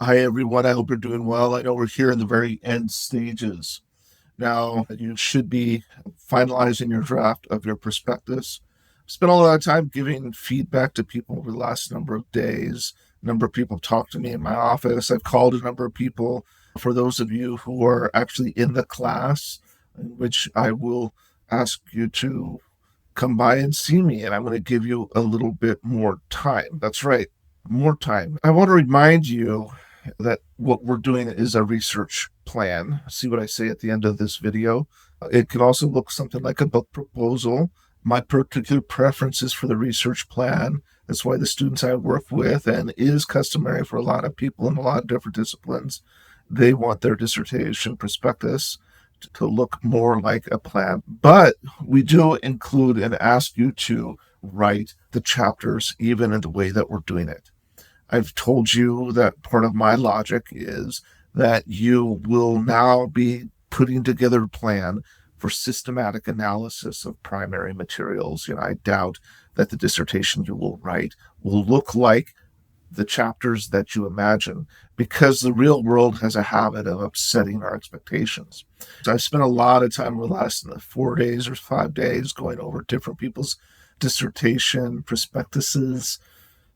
Hi, everyone. I hope you're doing well. I know we're here in the very end stages. Now, you should be finalizing your draft of your prospectus. Spent a lot of time giving feedback to people over the last number of days. A number of people talked to me in my office. I've called a number of people. For those of you who are actually in the class, in which I will ask you to come by and see me, and I'm going to give you a little bit more time. That's right, more time. I want to remind you that what we're doing is a research plan. See what I say at the end of this video? It could also look something like a book proposal. My particular preference is for the research plan. That's why the students I work with, and is customary for a lot of people in a lot of different disciplines, they want their dissertation prospectus to look more like a plan. But we do include and ask you to write the chapters even in the way that we're doing it. I've told you that part of my logic is that you will now be putting together a plan for systematic analysis of primary materials. I doubt that the dissertation you will write will look like the chapters that you imagine, because the real world has a habit of upsetting our expectations. So I've spent a lot of time over the last 4 days or 5 days going over different people's dissertation prospectuses,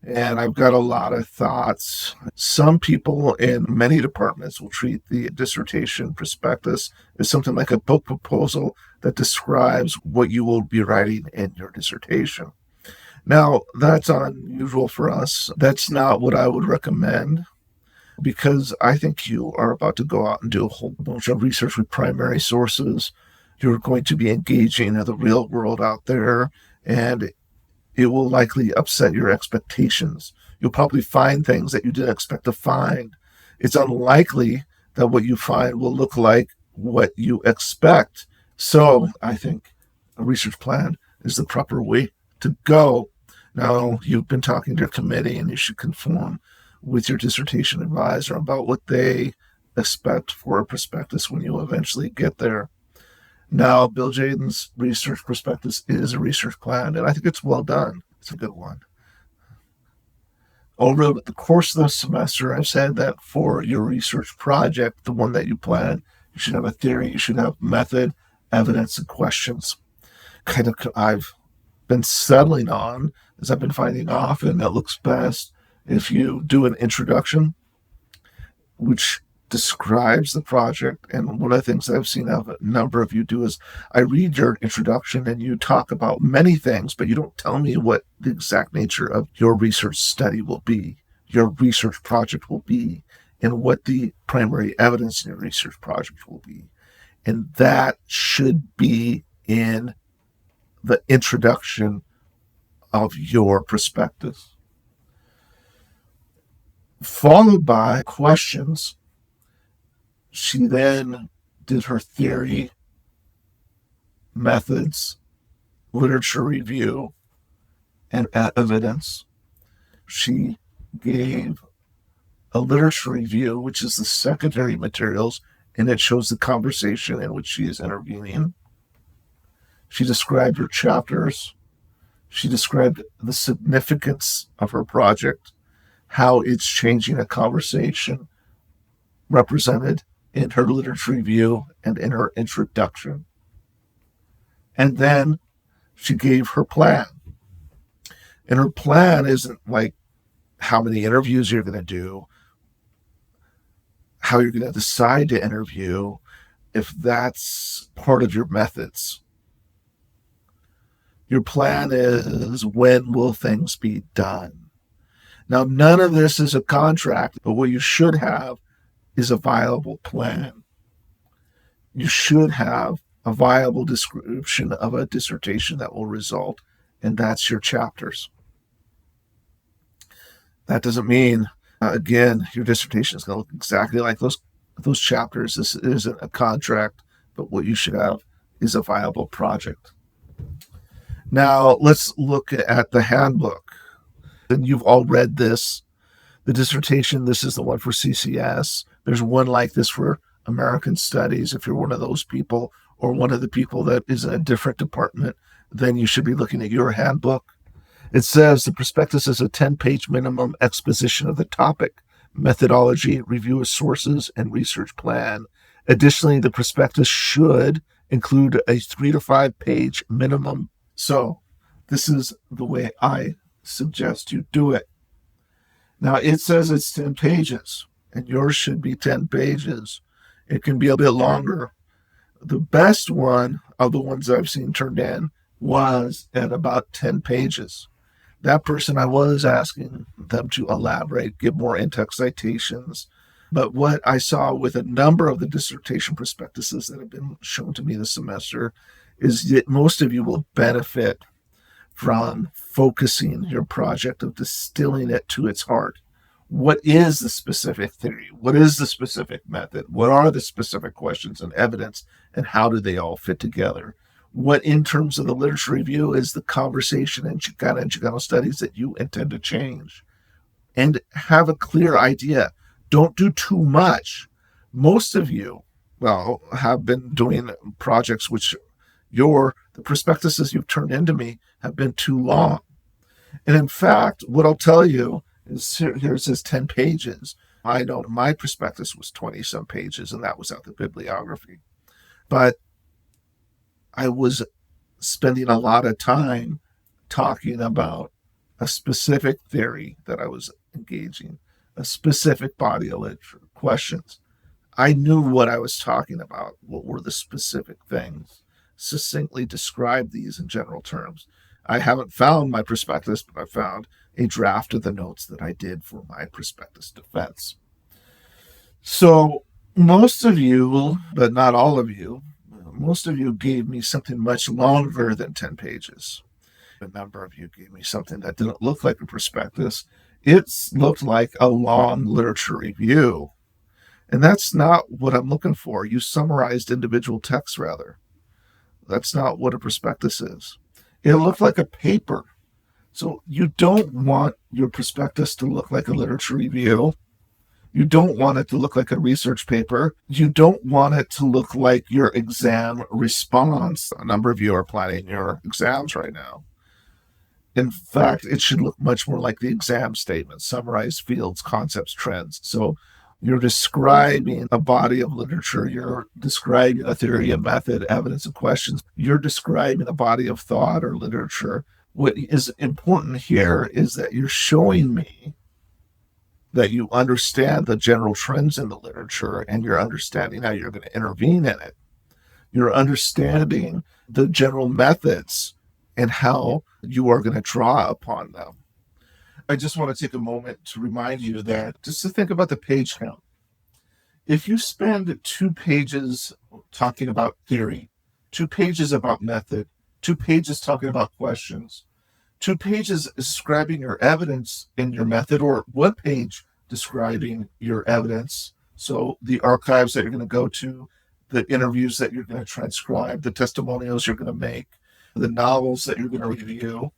and I've got a lot of thoughts. Some people in many departments will treat the dissertation prospectus as something like a book proposal that describes what you will be writing in your dissertation. Now, that's unusual for us. That's not what I would recommend, because I think you are about to go out and do a whole bunch of research with primary sources. You're going to be engaging in the real world out there, and it will likely upset your expectations. You'll probably find things that you didn't expect to find. It's unlikely that what you find will look like what you expect. So I think a research plan is the proper way to go. Now, you've been talking to your committee, and you should conform with your dissertation advisor about what they expect for a prospectus when you eventually get there. Now, Bilge Aydin's research prospectus is a research plan, and I think it's well done. It's a good one. Over the course of the semester, I've said that for your research project, the one that you plan, you should have a theory, you should have method, evidence, and questions. I've been settling on, as I've been finding often, that looks best if you do an introduction, which describes the project. And one of the things I've seen a number of you do is I read your introduction and you talk about many things, but you don't tell me what the exact nature of your research study will be, your research project will be, and what the primary evidence in your research project will be. And that should be in the introduction of your prospectus, followed by questions. She then did her theory, methods, literature review, and evidence. She gave a literature review, which is the secondary materials, and it shows the conversation in which she is intervening. She described her chapters. She described the significance of her project, how it's changing a conversation represented in her literature review and in her introduction. And then she gave her plan. And her plan isn't like how many interviews you're going to do, how you're going to decide to interview, if that's part of your methods. Your plan is, when will things be done? Now, none of this is a contract, but what you should have is a viable plan. You should have a viable description of a dissertation that will result, and that's your chapters. That doesn't mean, again, your dissertation is going to look exactly like those chapters. This isn't a contract, but what you should have is a viable project. Now, let's look at the handbook. And you've all read this. The dissertation, this is the one for CCS. There's one like this for American Studies. If you're one of those people, or one of the people that is in a different department, then you should be looking at your handbook. It says the prospectus is a 10-page minimum exposition of the topic methodology, review of sources, and research plan. Additionally, the prospectus should include a 3 to 5 page minimum. So this is the way I suggest you do it. Now, it says it's 10 pages, and yours should be 10 pages. It can be a bit longer. The best one of the ones I've seen turned in was at about 10 pages. That person, I was asking them to elaborate, give more in-text citations. But what I saw with a number of the dissertation prospectuses that have been shown to me this semester is that most of you will benefit from focusing your project, of distilling it to its heart. What is the specific theory? What is the specific method? What are the specific questions and evidence, and how do they all fit together? What, in terms of the literature review, is the conversation in Chicana and Chicano Studies that you intend to change? And have a clear idea. Don't do too much. Most of you, have been doing projects which the prospectuses you've turned into me have been too long. And in fact, what I'll tell you is, here it says 10 pages. I know my prospectus was 20 some pages, and that was out the bibliography. But I was spending a lot of time talking about a specific theory that I was engaging, a specific body of literature, questions. I knew what I was talking about, what were the specific things, succinctly describe these in general terms. I haven't found my prospectus, but I found a draft of the notes that I did for my prospectus defense. So most of you, but not all of you, most of you gave me something much longer than 10 pages. A number of you gave me something that didn't look like a prospectus. It looked like a long literature review. And that's not what I'm looking for. You summarized individual texts, rather. That's not what a prospectus is. It looked like a paper. So you don't want your prospectus to look like a literature review. You don't want it to look like a research paper. You don't want it to look like your exam response. A number of you are planning your exams right now. In fact, it should look much more like the exam statement, summarized fields, concepts, trends. So you're describing a body of literature. You're describing a theory, a method, evidence, and questions. You're describing a body of thought or literature. What is important here is that you're showing me that you understand the general trends in the literature, and you're understanding how you're going to intervene in it. You're understanding the general methods and how you are going to draw upon them. I just want to take a moment to remind you that, just to think about the page count. If you spend 2 pages talking about theory, 2 pages about method, 2 pages talking about questions, 2 pages describing your evidence in your method, or 1 page describing your evidence, so the archives that you're going to go to, the interviews that you're going to transcribe, the testimonials you're going to make, the novels that you're going to review,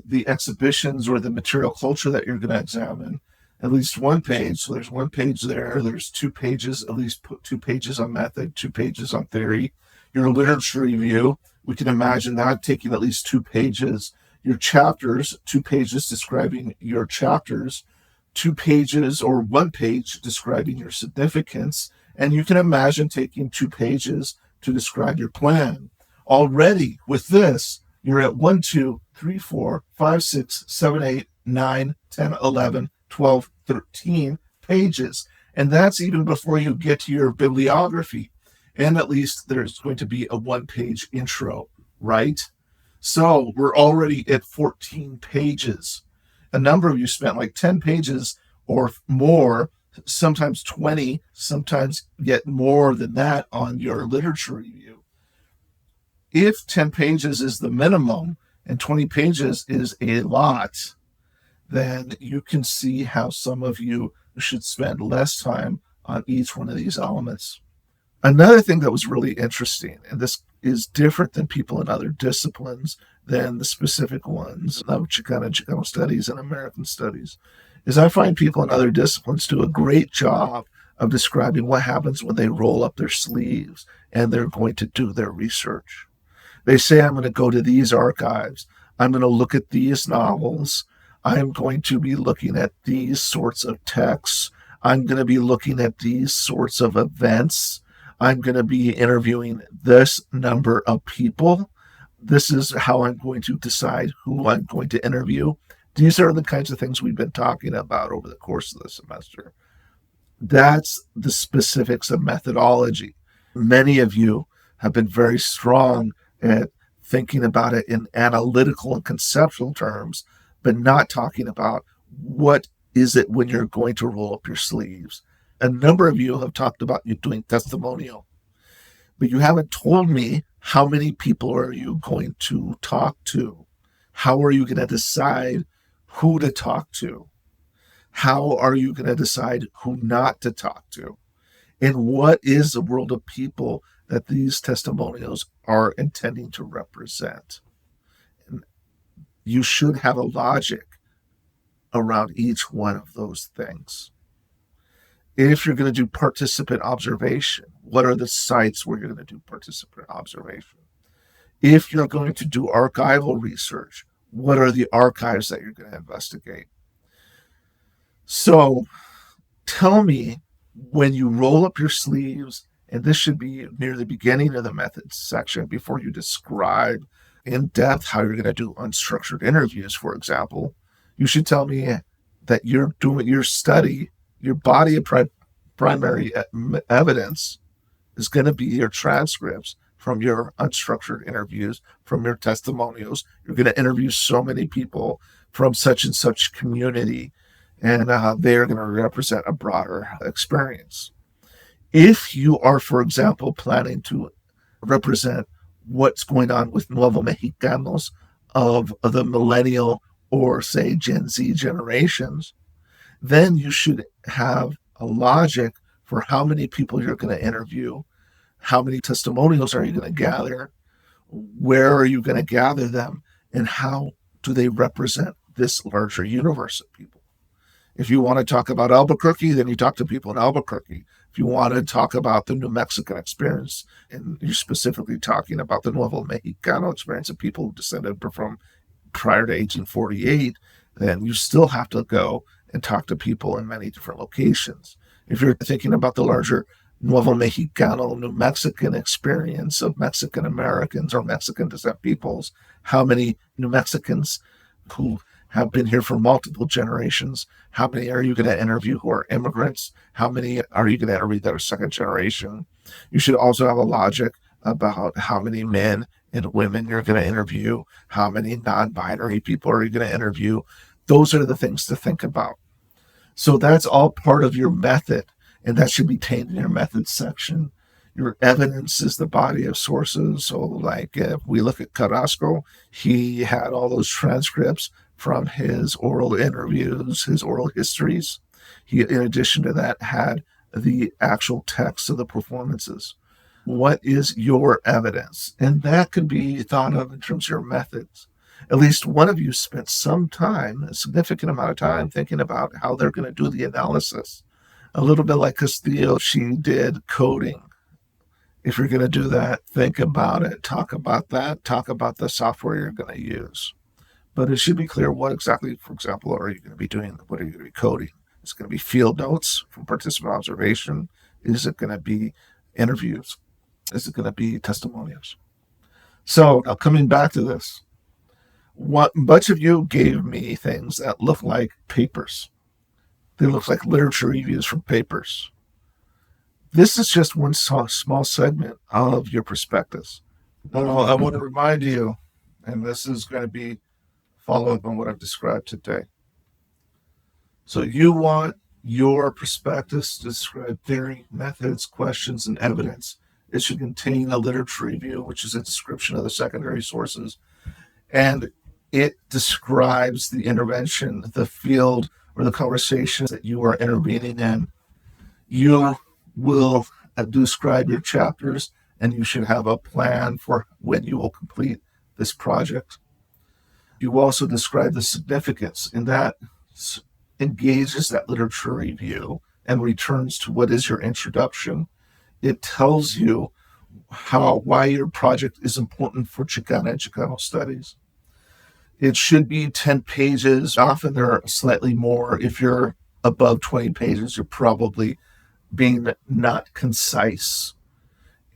the exhibitions or the material culture that you're going to examine, at least 1 page. So there's 1 page there. There's 2 pages, at least 2 pages on method, 2 pages on theory. Your literature review, we can imagine that taking at least 2 pages. Your chapters, 2 pages describing your chapters, 2 pages or 1 page describing your significance. And you can imagine taking 2 pages to describe your plan. Already with this, you're at 1, 2, 3, 4, 5, 6, 7, 8, 9, 10, 11, 12, 13 pages. And that's even before you get to your bibliography. And at least there's going to be a 1-page intro, right? So we're already at 14 pages. A number of you spent like 10 pages or more, sometimes 20, sometimes yet more than that on your literature review. If 10 pages is the minimum and 20 pages is a lot, then you can see how some of you should spend less time on each one of these elements. Another thing that was really interesting, and this is different than people in other disciplines than the specific ones of Chicana and Chicano Studies and American Studies, is I find people in other disciplines do a great job of describing what happens when they roll up their sleeves and they're going to do their research. They say, I'm going to go to these archives. I'm going to look at these novels. I'm going to be looking at these sorts of texts. I'm going to be looking at these sorts of events. I'm going to be interviewing this number of people. This is how I'm going to decide who I'm going to interview. These are the kinds of things we've been talking about over the course of the semester. That's the specifics of methodology. Many of you have been very strong at thinking about it in analytical and conceptual terms, but not talking about what is it when you're going to roll up your sleeves. A number of you have talked about you doing testimonial, but you haven't told me how many people are you going to talk to? How are you going to decide who to talk to? How are you going to decide who not to talk to? And what is the world of people that these testimonials are intending to represent? And you should have a logic around each one of those things. If you're going to do participant observation, what are the sites where you're going to do participant observation? If you're going to do archival research, what are the archives that you're going to investigate? So tell me, when you roll up your sleeves, and this should be near the beginning of the methods section before you describe in depth how you're going to do unstructured interviews, for example, you should tell me that you're doing your study, your body of primary evidence is going to be your transcripts from your unstructured interviews, from your testimonials. You're going to interview so many people from such and such community, and they're going to represent a broader experience. If you are, for example, planning to represent what's going on with Nuevo Mexicanos of the millennial or, say, Gen Z generations, then you should have a logic for how many people you're going to interview, how many testimonials are you going to gather, where are you going to gather them, and how do they represent this larger universe of people. If you want to talk about Albuquerque, then you talk to people in Albuquerque. If you want to talk about the New Mexican experience, and you're specifically talking about the Nuevo Mexicano experience of people who descended from prior to 1848, then you still have to go and talk to people in many different locations. If you're thinking about the larger Nuevo Mexicano, New Mexican experience of Mexican Americans or Mexican descent peoples, how many New Mexicans who have been here for multiple generations, how many are you going to interview who are immigrants? How many are you going to interview that are second generation? You should also have a logic about how many men and women you're going to interview, how many non-binary people are you going to interview. Those are the things to think about. So that's all part of your method, and that should be contained in your methods section. Your evidence is the body of sources. So like if we look at Carrasco, he had all those transcripts from his oral interviews, his oral histories. He, in addition to that, had the actual text of the performances. What is your evidence? And that can be thought of in terms of your methods. At least one of you spent some time, a significant amount of time, thinking about how they're going to do the analysis. A little bit like Castillo, she did coding. If you're going to do that, think about it, talk about that, talk about the software you're going to use. But it should be clear what exactly, for example, are you going to be doing? What are you going to be coding? Is it going to be field notes from participant observation? Is it going to be interviews? Is it going to be testimonials? So now coming back to this, what bunch of you gave me things that look like papers. They look like literature reviews from papers. This is just one small segment of your prospectus. Now, I want to remind you, and this is going to be following up on what I've described today. So you want your prospectus to describe theory, methods, questions, and evidence. It should contain a literature review, which is a description of the secondary sources, and it describes the intervention, the field, or the conversations that you are intervening in. You will describe your chapters, and you should have a plan for when you will complete this project. You also describe the significance, and that engages that literature review and returns to what is your introduction. It tells you why your project is important for Chicana and Chicano Studies. It should be 10 pages. Often they're slightly more if you're above 20 pages, you're probably being not concise.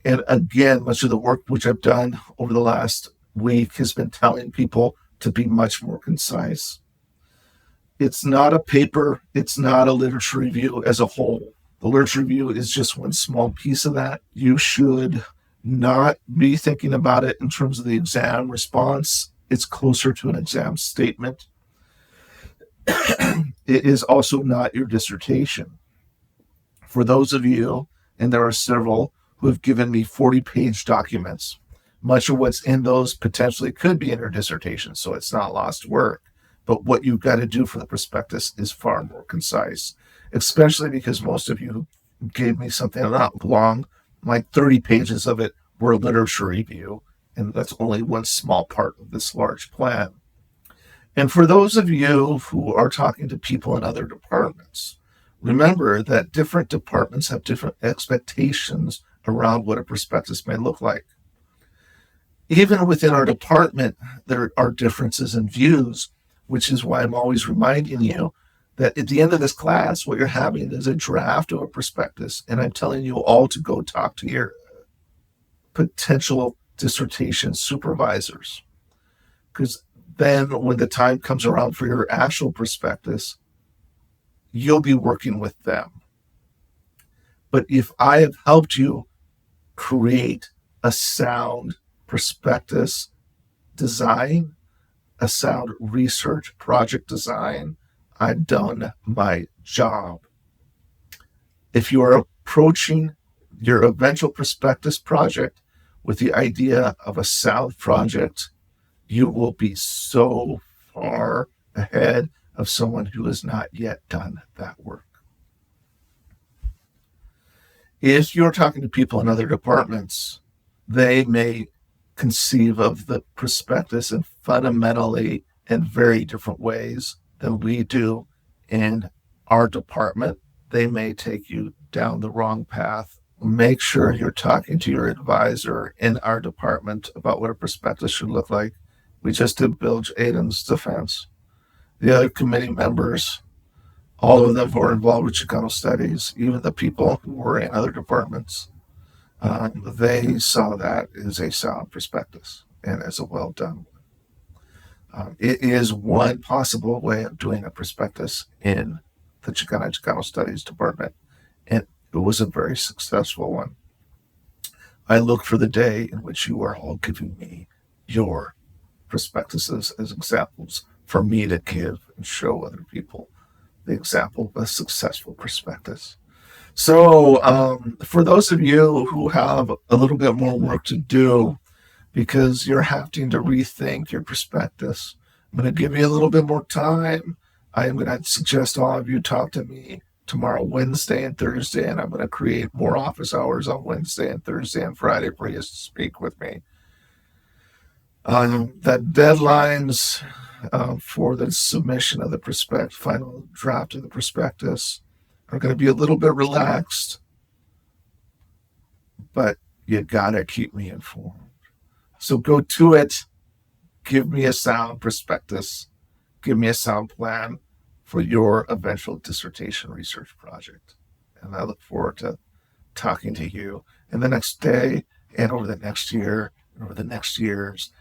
And again, much of the work which I've done over the last week has been telling people to be much more concise. It's not a paper, it's not a literature review as a whole. The literature review is just one small piece of that. You should not be thinking about it in terms of the exam response. It's closer to an exam statement. It is also not your dissertation. For those of you, and there are several, who have given me 40-page documents, much of what's in those potentially could be in your dissertation, so it's not lost work. But what you've got to do for the prospectus is far more concise, especially because most of you gave me something not long, like 30 pages of it were literature review, and that's only one small part of this large plan. And for those of you who are talking to people in other departments, remember that different departments have different expectations around what a prospectus may look like. Even within our department, there are differences in views, which is why I'm always reminding you that at the end of this class, what you're having is a draft of a prospectus, and I'm telling you all to go talk to your potential dissertation supervisors. Because then when the time comes around for your actual prospectus, you'll be working with them. But if I have helped you create a sound prospectus design, a sound research project design, I've done my job. If you are approaching your eventual prospectus project with the idea of a sound project, you will be so far ahead of someone who has not yet done that work. If you're talking to people in other departments, they may conceive of the prospectus in fundamentally and very different ways than we do in our department. They may take you down the wrong path. Make sure you're talking to your advisor in our department about what a prospectus should look like. We just did Bilge Aydin's defense. The other committee members, all of them who are involved with Chicano Studies, even the people who were in other departments, they saw that as a sound prospectus and as a well done one. It is one possible way of doing a prospectus in the Chicana and Chicano Studies department, and it was a very successful one. I look for the day in which you are all giving me your prospectuses as examples for me to give and show other people the example of a successful prospectus. So for those of you who have a little bit more work to do because you're having to rethink your prospectus, I'm going to give you a little bit more time. I am going to suggest all of you talk to me tomorrow, Wednesday and Thursday, and I'm going to create more office hours on Wednesday and Thursday and Friday for you to speak with me. That deadlines for the submission of the final draft of the prospectus are going to be a little bit relaxed, but you gotta keep me informed. So go to it. Give me a sound prospectus. Give me a sound plan for your eventual dissertation research project. And I look forward to talking to you in the next day and over the next year and over the next years